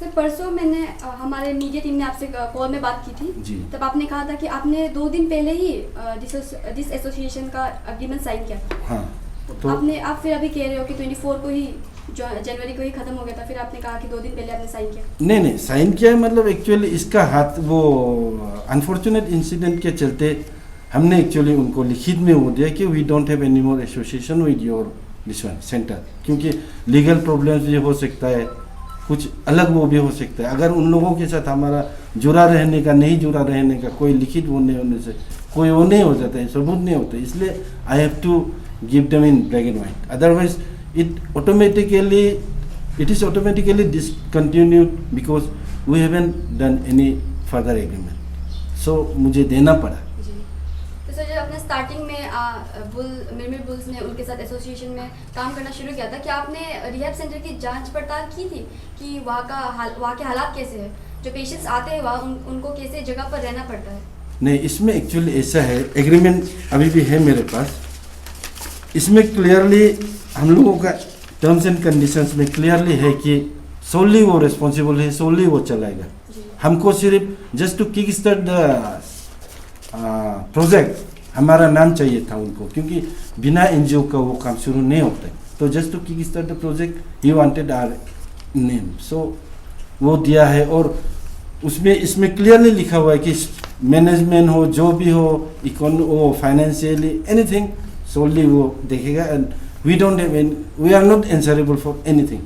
Sir परसों मैंने हमारे मीडिया टीम ने आपसे कॉल में बात की थी जी। तब आपने कहा था कि आपने 2 दिन पहले ही दिस एसोसिएशन का एग्रीमेंट साइन किया था। हाँ तो आप फिर अभी कह रहे हो कि 24 को ही जनवरी को ही खत्म हो गया था, फिर आपने कहा कि 2 दिन पहले आपने साइन किया। नहीं साइन किया है, मतलब एक्चुअली इसका हाथ वो अनफॉर्चुनेट इंसिडेंट के चलते हमने एक्चुअली उनको लिखित में वो दिया कि we don't have any more association with your this one center, क्योंकि लीगल प्रॉब्लम्स भी हो सकता है, कुछ अलग वो भी हो सकता है। अगर उन लोगों के साथ हमारा जुड़ा रहने का नहीं जुड़ा रहने का कोई लिखित वो नहीं होने से कोई वो नहीं हो जाता है, सबूत नहीं होता, इसलिए I have to give them in black and white, otherwise it is automatically discontinued because we haven't done any further agreement, so मुझे देना पड़ा। जी। तो सर जब आपने स्टार्टिंग में मिरमिर बुल्स ने उनके साथ एसोसिएशन में काम करना शुरू किया था, क्या आपने रिहैब सेंटर की जांच पड़ताल की थी कि वहाँ के हालात कैसे हैं, जो पेशेंट्स आते हैं वहाँ उनको कैसे जगह पर रहना पड़ता है? नहीं, इसमें एक्चुअली ऐसा है, एग्रीमेंट अभी भी है मेरे पास, इसमें क्लियरली हम लोगों का टर्म्स एंड कंडीशंस में क्लियरली है कि सोली वो रिस्पॉन्सिबल है, सोली वो चलाएगा। हमको सिर्फ just to kick start the project हमारा नाम चाहिए था उनको, क्योंकि बिना एनजीओ का वो काम शुरू नहीं होता है, तो just to kick start the project he wanted our name, so वो दिया है। और उसमें इसमें क्लियरली लिखा हुआ है कि मैनेजमेंट हो, जो भी हो, वो फाइनेंशियली एनीथिंग सोली वो देखेगा, and we don't have any, we are not answerable for anything.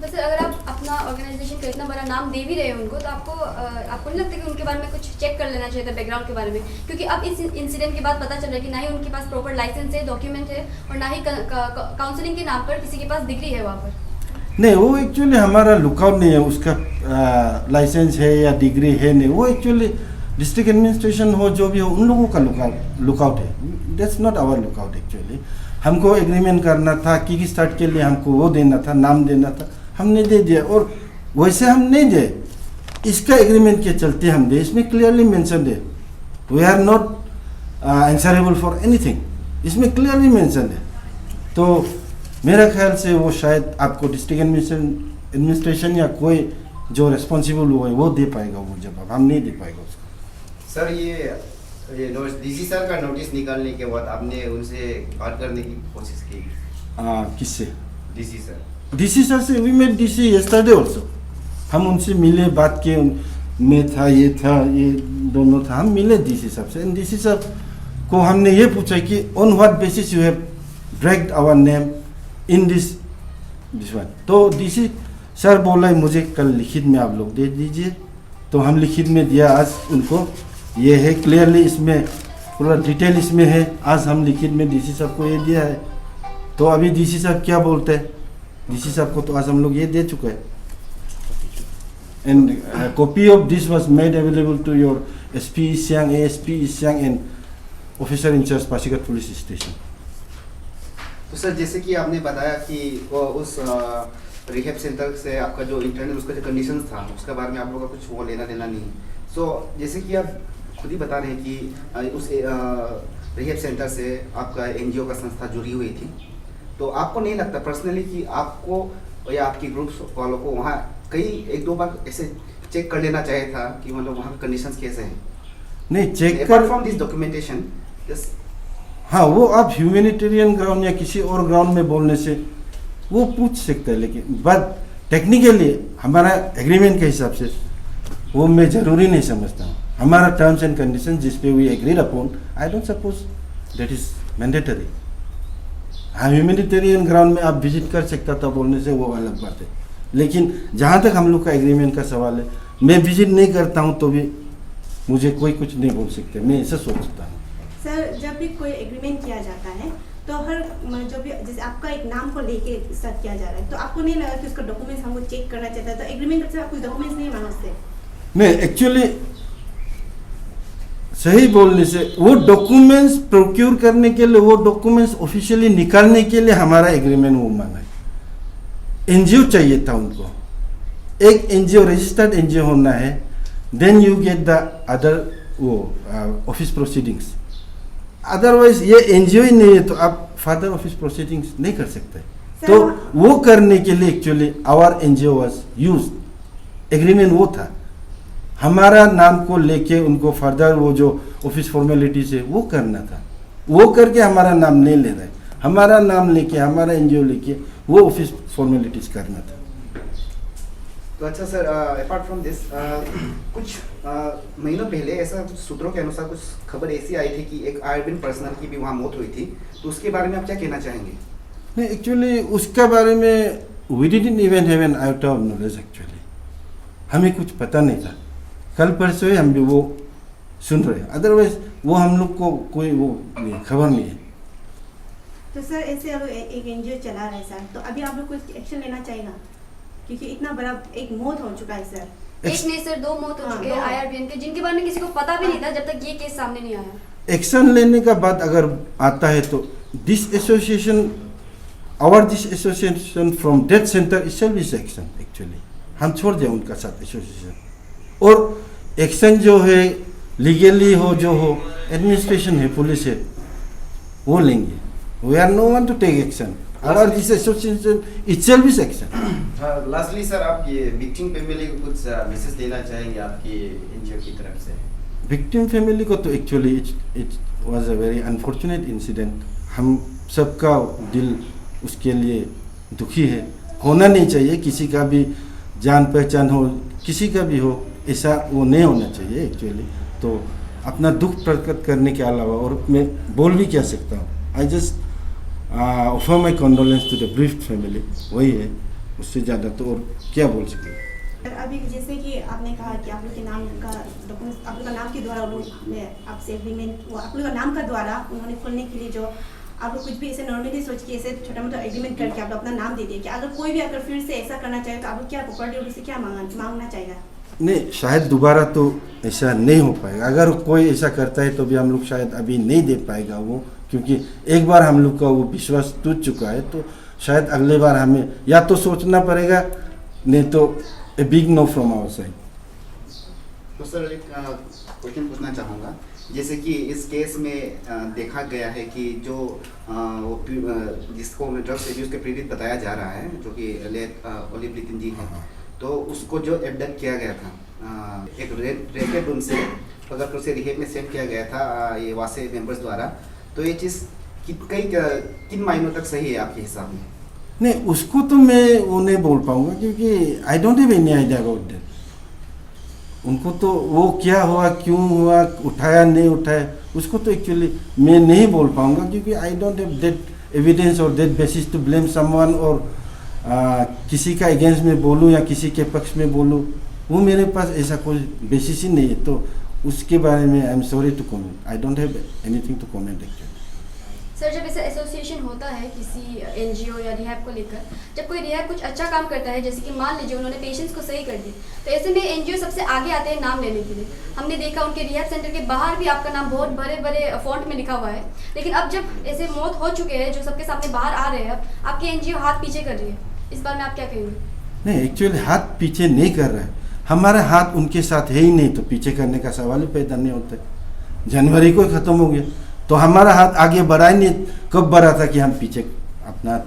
बस अगर आप अपना ऑर्गेनाइजेशन का इतना बड़ा नाम दे भी रहे हो उनको, तो आपको नहीं लगता कि उनके बारे में कुछ चेक कर लेना चाहिए था, बैकग्राउंड के बारे में? क्योंकि अब इस इंसिडेंट के बाद पता चल रहा है कि ना ही उनके पास प्रॉपर लाइसेंस है, डॉक्यूमेंट है, और ना ही काउंसलिंग के नाम पर किसी के पास डिग्री है वहाँ पर। नहीं, वो एक्चुअली हमारा लुकआउट नहीं है, उसका लाइसेंस है या डिग्री है नहीं, वो एक्चुअली डिस्ट्रिक्ट एडमिनिस्ट्रेशन हो, जो भी हो, उन लोगों का लुकआउट है, that's not our lookout. Actually हमको एग्रीमेंट करना था, किक स्टार्ट के लिए हमको वो देना था, नाम देना था, हमने दे दिया, और वैसे हम नहीं दे, इसका एग्रीमेंट के चलते हम दे, इसमें क्लियरली मेंशन है we are not answerable for anything, इसमें क्लियरली मेंशन है। तो मेरा ख्याल से वो शायद आपको डिस्ट्रिक्ट एडमिनिस्ट्रेशन या कोई जो रिस्पॉन्सिबल हुआ है वो दे पाएगा वो जवाब, हम नहीं दे पाएगा उसको। सर ये डीसी सर का नोटिस निकालने के बाद आपने उनसे बात करने की कोशिश की? किससे? डीसी सर से we met DC yesterday also, हम उनसे मिले, बात किए, मैं था, ये दोनों था, हम मिले डीसी साहब से। डीसी साहब को हमने ये पूछा कि on what basis you have dragged our name in this one, तो डीसी सर बोला मुझे कल लिखित में आप लोग दे दीजिए, तो हम लिखित में दिया आज उनको, ये है क्लियरली, इसमें पूरा डिटेल इसमें है, आज हम लिखित में डीसी साहब को ये दिया है। तो अभी डीसी साहब क्या बोलते हैं, डीसी साहब को तो आज हम लोग ये दे चुके हैं, and copy of this was made available to your SP East Siang, ASP East Siang and officer in-charge Pasighat police station. तो सर जैसे कि आपने बताया कि वो उस रिहैब सेंटर से आपका जो इंटरनल उसका जो कंडीशंस था उसके बारे में आप लोगों का कुछ वो लेना देना नहीं, सो जैसे कि आप खुद ही बता रहे हैं कि उस रिहैब सेंटर से आपका एनजीओ का संस्था जुड़ी हुई थी, तो आपको नहीं लगता पर्सनली कि आपको या आपकी ग्रुप वालों को वहाँ कई 1-2 बार ऐसे चेक कर लेना चाहिए था कि मतलब वहाँ कंडीशंस कैसे हैं? नहीं, चेक कर फ्रॉम दिस डॉक्यूमेंटेशन, हाँ, वो आप ह्यूमैनिटेरियन ग्राउंड या किसी और ग्राउंड में बोलने से वो पूछ सकते हैं, लेकिन बट टेक्निकली हमारा एग्रीमेंट के हिसाब से वो मैं ज़रूरी नहीं समझता हूँ। हमारा टर्म्स एंड कंडीशन जिस पे we agreed upon, I don't suppose that is mandatory. हाँ, ह्यूमैनिटेरियन ग्राउंड में आप विजिट कर सकता था बोलने से वो अलग बात है, लेकिन जहाँ तक हम लोग का एग्रीमेंट का सवाल है, मैं विजिट नहीं करता हूँ तो भी मुझे कोई कुछ नहीं बोल सकते, मैं ऐसा सोचता हूँ। सर जब भी कोई एग्रीमेंट किया जाता है तो हर जो भी जैसे आपका एक नाम को लेके स्टार्ट किया जा रहा है, तो आपको नहीं लगा कि उसका डॉक्यूमेंट्स हमको चेक करना चाहता है? तो एग्रीमेंट से आप कुछ डॉक्यूमेंट्स नहीं मांगा उससे? नहीं, एक्चुअली सही बोलने से वो डॉक्यूमेंट्स प्रोक्योर करने के लिए, वो डॉक्यूमेंट्स ऑफिशियली निकालने के लिए हमारा एग्रीमेंट वो मांगा है। एनजीओ चाहिए था उनको, एक एनजीओ रजिस्टर्ड एनजीओ होना है, then you get the other वो ऑफिस प्रोसीडिंग्स, अदरवाइज ये एनजीओ ही नहीं है तो आप फर्दर ऑफिस प्रोसीडिंग्स नहीं कर सकते। तो वो करने के लिए actually our NGO was used agreement वो था, हमारा नाम को लेके उनको फर्दर वो जो ऑफिस फॉर्मेलिटीज है वो करना था। वो करके हमारा नाम नहीं ले रहे, हमारा नाम लेके, हमारा एनजीओ लेके वो ऑफिस फॉर्मेलिटीज करना था। तो अच्छा सर, अपार्ट फ्रॉम दिस कुछ महीनों पहले ऐसा कुछ सूत्रों के अनुसार कुछ खबर ऐसी आई थी कि एक आरबीएन पर्सनल की भी वहाँ मौत हुई थी, तो उसके बारे में आप क्या कहना चाहेंगे? नहीं, एक्चुअली उसके बारे में we didn't even have an out of knowledge. Actually हमें कुछ पता नहीं था, कल परसों ही हम भी वो सुन रहे हैं, अदरवाइज वो हम लोग को कोई वो खबर नहीं है। तो सर ऐसे अब एक एनजीओ चला रहा है सर, तो अभी आप लोग कुछ एक्शन लेना चाहेगा, क्योंकि इतना बड़ा एक मौत हो चुका है सर। एक नहीं सर, 2 मौत हो चुके हैं आईआरबीएन के, जिनके बारे में किसी को पता भी नहीं था जब तक ये केस सामने नहीं आया। एक्शन लेने का बात अगर आता है तो this association from death centre itself is action. Actually हम छोड़ दें उनका साथ एसोसिएशन, और एक्शन जो है लीगली हो, जो हो, एडमिनिस्ट्रेशन है, पुलिस है, वो लेंगे। We are no one to take action, और this association itself is action. Lastly sir, आप ये विक्टिम फैमिली को कुछ मैसेज देना चाहेंगे आपकी एनजीओ की तरफ से? विक्टिम फैमिली को तो actually it was a very unfortunate incident. हम सबका दिल उसके लिए दुखी है। होना नहीं चाहिए, किसी का भी जान पहचान हो, किसी का भी हो, ऐसा वो नहीं होना चाहिए एक्चुअली। तो अपना दुख प्रकट करने के अलावा और मैं बोल भी क्या सकता हूँ। I just offer my condolence to the bereaved family, वही है, उससे ज़्यादा तो और क्या बोल सकें। सर अभी जैसे कि आपने कहा कि आप लोग के नाम का डॉक्यूमेंट, आप लोग का नाम के द्वारा आपसे एग्रीमेंट, वो आप लोग का नाम का द्वारा उन्होंने खोलने के लिए जो आप लोग कुछ भी ऐसे नॉर्मली सोच के ऐसे छोटा मोटा एग्रीमेंट करके आप लोग अपना नाम दे दिए कि अगर कोई भी अगर फिर से ऐसा करना चाहे तो आप लोग क्या प्रॉपर्टी से क्या मांगना चाहेगा? नहीं, शायद दोबारा तो ऐसा नहीं हो पाएगा। अगर कोई ऐसा करता है तो भी हम लोग शायद अभी नहीं दे पाएगा वो, क्योंकि एक बार हम लोग का वो विश्वास टूट चुका है। तो शायद अगले बार हमें या तो सोचना पड़ेगा, नहीं तो a big no from our side. तो सर एक क्वेश्चन पूछना चाहूँगा, जैसे कि इस केस में देखा गया है कि जो जिसको ड्रग्स एब्यूज के पीड़ित बताया जा रहा है, जो कि ओलिव लितिन जी हैं, तो उसको जो एबडक्ट किया गया था एक रेटेड रूम से पकड़कर उसे रिहेब में सेंड किया गया था ये वासे मेंबर्स द्वारा, तो ये चीज़ किन मायनों तक सही है आपके हिसाब में? नहीं, उसको तो मैं वो नहीं बोल पाऊँगा, क्योंकि I don't have any idea about that. उनको तो वो क्या हुआ, क्यों हुआ, उठाया नहीं उठाया, उसको तो एक्चुअली मैं नहीं बोल पाऊँगा, क्योंकि I don't have that evidence और that basis to blame someone, और किसी का अगेंस्ट में बोलूँ या किसी के पक्ष में बोलूँ, वो मेरे पास ऐसा कोई बेसिस ही नहीं है। तो उसके बारे में I am sorry to comment, I don't have anything to comment actually. Sir जब ऐसा एसोसिएशन होता है किसी एनजीओ या रिहैब को लेकर, जब कोई रिहैब कुछ अच्छा काम करता है, जैसे कि मान लीजिए उन्होंने पेशेंट्स को सही कर दी, तो ऐसे में एनजीओ सबसे आगे आते हैं नाम लेने के लिए। हमने देखा उनके रिहैब सेंटर के बाहर भी आपका नाम बहुत बड़े बड़े फॉन्ट में लिखा हुआ है। लेकिन अब जब ऐसे मौत हो चुके हैं जो सबके सामने बाहर आ रहे हैं, अब आपकी एनजीओ हाथ पीछे कर रही है, इस बारे में आप क्या कहेंगे? नहीं, एक्चुअली हाथ पीछे नहीं कर रहा है, हमारा हाथ उनके साथ है ही नहीं, तो पीछे करने का सवाल ही पैदा नहीं होता। जनवरी को ही ख़त्म हो गया, तो हमारा हाथ आगे बढ़ा ही नहीं। कब बढ़ा था कि हम पीछे अपना